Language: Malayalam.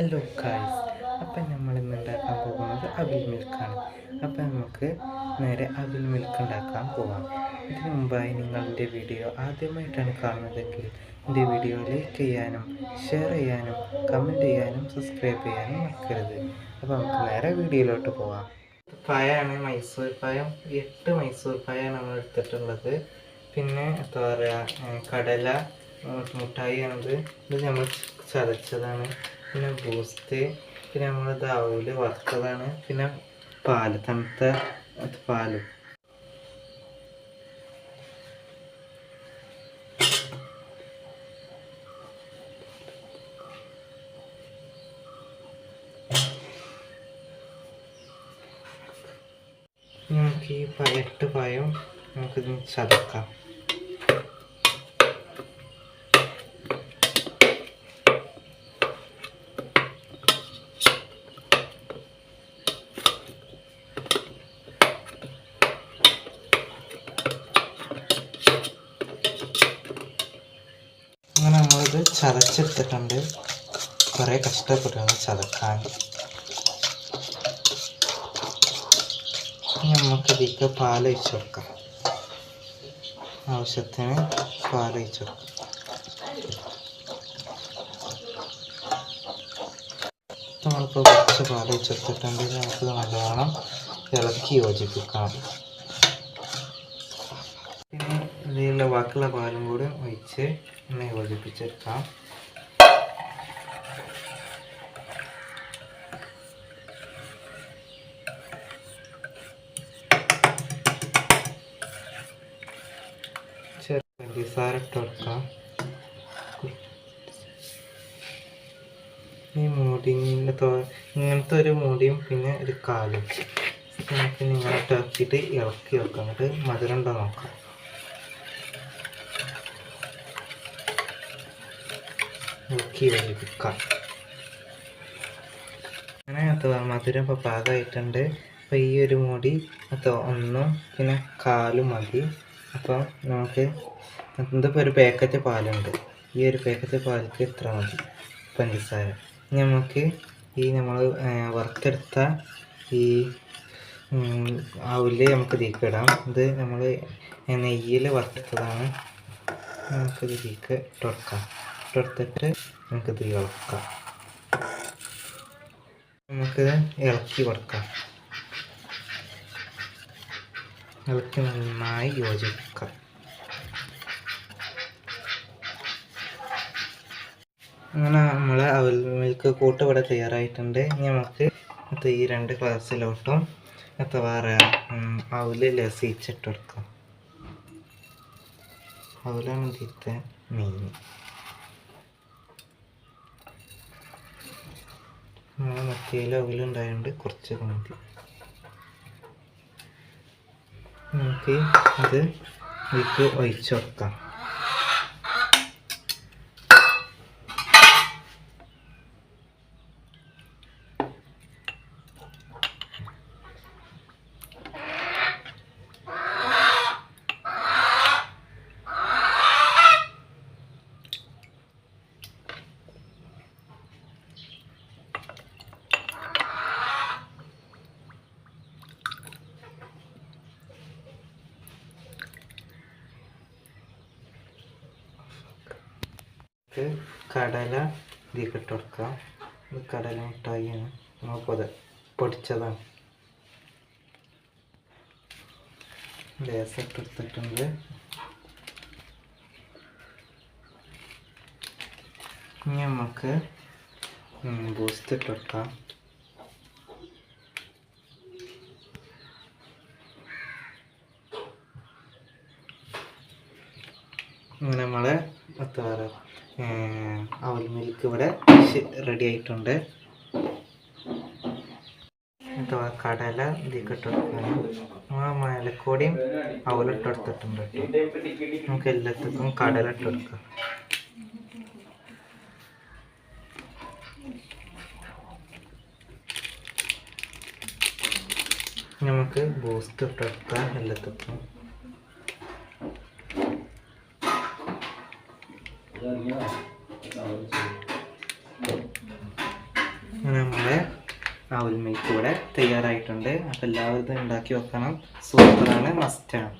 ഹലോ ഗായ്സ്, അപ്പം നമ്മൾ ഇന്ന് ഉണ്ടാക്കാൻ പോകുന്നത് അവിൽ മിൽക്കാണ്. അപ്പം നമുക്ക് നേരെ അവിൽ മിൽക്ക് ഉണ്ടാക്കാൻ പോകാം. ഇതിനു മുമ്പായി നിങ്ങളുടെ വീഡിയോ ആദ്യമായിട്ടാണ് കാണുന്നതെങ്കിൽ എൻ്റെ വീഡിയോ ലൈക്ക് ചെയ്യാനും ഷെയർ ചെയ്യാനും കമൻറ്റ് ചെയ്യാനും സബ്സ്ക്രൈബ് ചെയ്യാനും മറക്കരുത്. അപ്പോൾ നമുക്ക് നേരെ വീഡിയോയിലോട്ട് പോകാം. പഴമാണ് മൈസൂർ പഴം, 8 മൈസൂർ പഴമാണ് നമ്മൾ എടുത്തിട്ടുള്ളത്. പിന്നെ എന്താ പറയുക, കടല മുട്ടായിയാണിത്. ഇത് നമ്മൾ ചതച്ചതാണ്. പിന്നെ ബൂസ്റ്റ്, പിന്നെ നമ്മളത് അവല് വറുത്തതാണ്. പിന്നെ പാല്, തണുത്ത പാലും. നമുക്ക് ഈ 8 പഴം നമുക്കിത് ചതക്കാം. അങ്ങനെ നമ്മളിത് ചതച്ചെടുത്തിട്ടുണ്ട്. കുറേ കഷ്ടപ്പെട്ടാണ് ചതക്കാൻ. നമുക്കിതിലേക്ക് പാലൊഴിച്ച് കൊടുക്കാം. ആവശ്യത്തിന് പാലൊഴിച്ച് കൊടുക്കാം. നമ്മളിപ്പോൾ കുറച്ച് പാലൊഴിച്ച് കൊടുത്തിട്ടുണ്ട്. നമുക്കിത് നല്ലോണം ഇളക്കി യോജിപ്പിക്കണം. പിന്നെ ഇതിലുള്ള ബാക്കിയുള്ള പാലും കൂടി ഒഴിച്ച് ഒന്ന് യോജിപ്പിച്ചെടുക്കാം. പഞ്ചസാര ഇട്ട് കൊടുക്കാം. ഈ ഇങ്ങനത്തെ ഒരു മൂടിയും പിന്നെ ഒരു കാലും നമുക്ക് ഇങ്ങോട്ട് ആക്കിയിട്ട് ഇളക്കി വെക്കാം. എന്നിട്ട് മധുരം ഉണ്ടോ നോക്കാം. ഇളക്കി യോജിപ്പിക്കാം. അങ്ങനെ മധുരം ഇപ്പോൾ പാകമായിട്ടുണ്ട്. അപ്പോൾ ഈ ഒരു മൂടി ഒന്നും പിന്നെ കാലും മതി. അപ്പോൾ നമുക്ക് ഇതിപ്പോൾ ഒരു പാക്കറ്റ് പാലുണ്ട്. ഈ ഒരു പാക്കറ്റ് പാലിക്ക് ഇത്ര മതി പഞ്ചസാര. നമുക്ക് ഈ നമ്മൾ വറുത്തെടുത്ത ഈ അവല് നമുക്ക് ഇതിലേക്ക് ഇടാം. ഇത് നമ്മൾ നെയ്യിൽ വറുത്തെടുത്തതാണ്. നമുക്കിത് ഇതിലേക്ക് ഇട്ടുകൊടുക്കാം. ഇട്ടെടുത്തിട്ട് നമുക്കിത് ഇളക്കാം. നമുക്കിത് ഇളക്കി കൊടുക്കാം. ഇളക്കി നന്നായി യോജിപ്പിക്കാം. അങ്ങനെ നമ്മൾ അവൽ മിൽക്ക് കൂട്ട് ഇവിടെ തയ്യാറായിട്ടുണ്ട്. ഇനി നമുക്ക് ഈ 2 ഗ്ലാസ്സിലോട്ടും വേറെ അവല് ലസിച്ചിട്ട് കൊടുക്കാം. അവലാണ് ഇതിത്തെ മെയിൻ. മറ്റേതിൽ അവലുണ്ടായതുകൊണ്ട് കുറച്ച് മതി. നമുക്ക് ഇത് ഇതിലേക്ക് ഒഴിച്ച് കൊടുക്കാം. കടല ഇതിലേക്ക് ഇട്ട് കൊടുക്കാം. ഇത് കടല മിഠായിയാണ്, നമ്മൾ പൊടിച്ചതാണ്. ലേശം ഇട്ടെടുത്തിട്ടുണ്ട്. ഇനി നമുക്ക് ബൂസ്റ്റ് ഇട്ട് കൊടുക്കാം. ഇങ്ങനെ നമ്മളെ അവൽ മിൽക്ക് ഇവിടെ റെഡി ആയിട്ടുണ്ട്. കടല ഇതിലേക്ക് ഇട്ട് കൊടുക്കാനും മലക്കോടിയും അവലിട്ട് കൊടുത്തിട്ടുണ്ട്. നമുക്ക് എല്ലാത്തിനും കടല ഇട്ട് കൊടുക്കാം. നമുക്ക് ബൂസ്റ്റ് ഇട്ട് കൊടുക്കാം എല്ലാത്തിനും. അവിൽ മിൽക്ക് ഇവിടെ തയ്യാറായിട്ടുണ്ട്. അപ്പോൾ എല്ലാവരും ഇത് ഉണ്ടാക്കി വെക്കണം. സൂപ്പറാണ്, മസ്റ്റാണ്.